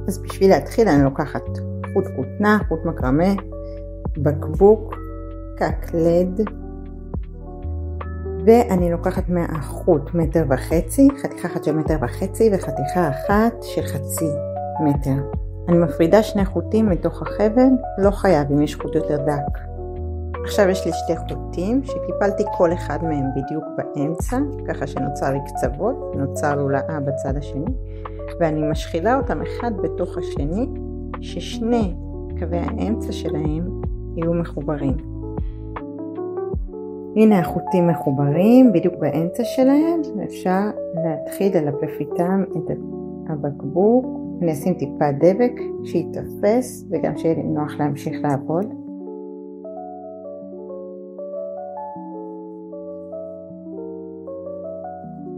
אז בשביל להתחיל אני לוקחת חוט כותנה, חוט מקרמה, בקבוק, קק לד, ואני לוקחת מהחוט 1.5 מטר, חתיכה אחת של 1.5 מטר וחתיכה אחת של 0.5 מטר. אני מפרידה 2 חוטים מתוך החבל, לא חייב אם יש חוט יותר דק. עכשיו יש לי 2 חוטים שקיפלתי כל אחד מהם בדיוק באמצע, ככה שנוצר לי קצוות, נוצר לולאה בצד השני, ואני משחילה אותם אחד בתוך השני, ששני קווי האמצע שלהם יהיו מחוברים. הנה החוטים מחוברים בדיוק באמצע שלהם, ואפשר להתחיל ללפף איתם את הבקבוק. אני אשים טיפה דבק שיתפס וגם שיהיה לי נוח להמשיך לעבוד.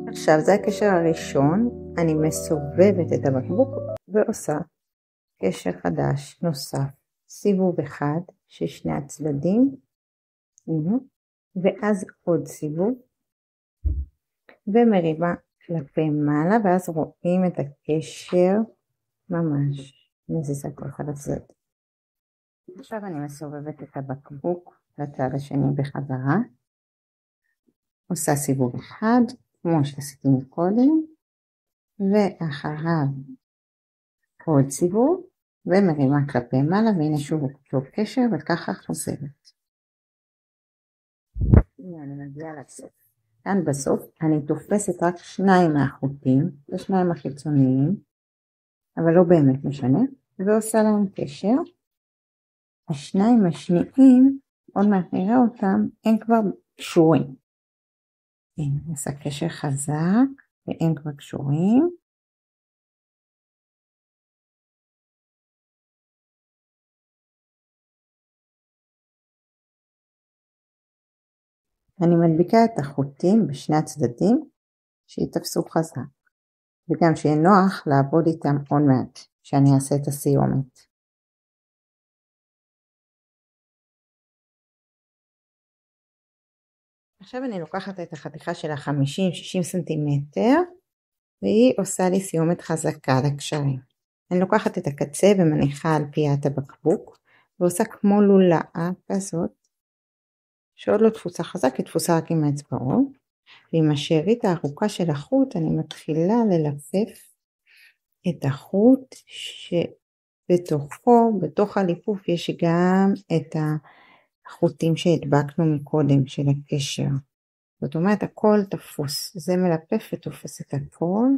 עכשיו זה הקשר הראשון, אני מסובבת את הבקבוק ועושה קשר חדש נוסף, סיבוב אחד של שני הצדדים, ואז עוד סיבוב, ומרימה כלפי מעלה, ואז רואים את הקשר ממש, מזיזה כל אחד הצד. עכשיו אני מסובבת את הבקבוק לצד השני בחזרה, עושה סיבוב אחד, כמו שעשיתי מקודם, ואחריו עוד סיבוב, ומרימה כלפי מעלה, והנה שוב אותו קשר, וככה חוזרת. אני מגיעה לסוף. כאן בסוף אני תופסת רק 2 מהחוטים, זה 2 החיצוניים, אבל לא באמת משנה, ועושה להם קשר. השניים השניים, עוד מעט נראה אותם, הם כבר קשורים. הנה, נעשה קשר חזק, והם כבר קשורים. אני מדביקה את החוטים בשני הצדדים, שיתפסו חזק, וגם שיהיה נוח לעבוד איתם עוד מעט, שאני אעשה את הסיומת. עכשיו אני לוקחת את החתיכה של 50-60 סנטימטר, והיא עושה לי סיומת חזקה לקשרים. אני לוקחת את הקצה ומניחה על פיית הבקבוק, ועושה כמו לולאה כזאת, שעוד לא תפוסה חזק, היא תפוסה רק עם האצבעות, ועם השארית הארוכה של החוט אני מתחילה ללפף את החוט שבתוכו, בתוך הליפוף יש גם את החוטים שהדבקנו מקודם של הקשר. זאת אומרת הכל תפוס, זה מלפף ותופס את הכל.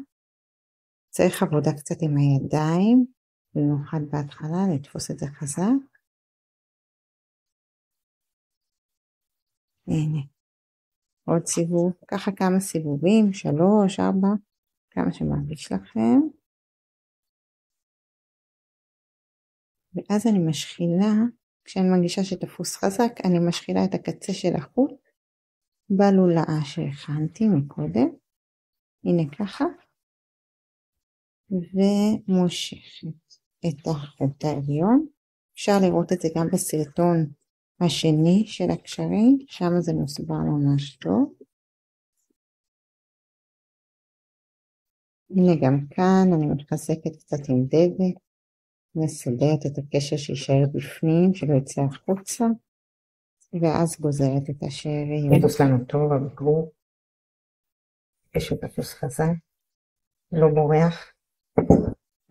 צריך עבודה קצת עם הידיים, במיוחד בהתחלה לתפוס את זה חזק. הנה, עוד סיבוב, ככה כמה סיבובים, 3, 4, כמה שמרגיש לכם. ואז אני משחילה, כשאני מרגישה שתפוס חזק, אני משחילה את הקצה של החוט בלולאה שהכנתי מקודם. הנה ככה. ומושכת את החוט העליון. אפשר לראות את זה גם בסרטון השני של הקשרים, שם זה מוסבר ממש טוב. הנה גם כאן אני מתחזקת קצת עם דבק, מסדרת את הקשר שישאר בפנים, שלא יצא החוצה, ואז גוזרת את השאריות. יתוס לנו טוב הבקבוק, קשר תפוס חזק, לא בורח.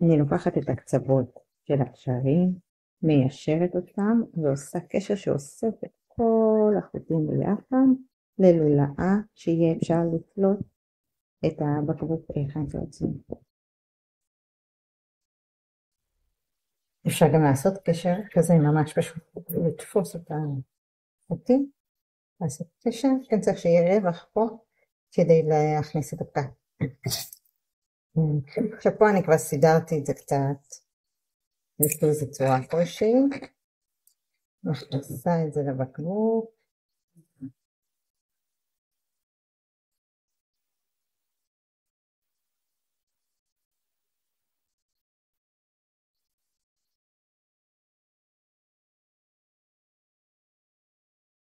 אני לוקחת את הקצוות של הקשרים, מיישרת אותם ועושה קשר שאוסף את כל החוטים ביחד ללולאה שיהיה אפשר לפלוט את הבקבוק היכן שרוצים. אפשר גם לעשות קשר כזה ממש פשוט לתפוס את החוטים, לעשות קשר, כן צריך שיהיה רווח פה כדי להכניס את הפקק. עכשיו פה אני כבר סידרתי את זה קצת. יש לו איזה צורה כלשהי, מכניסה את זה לבקבוק,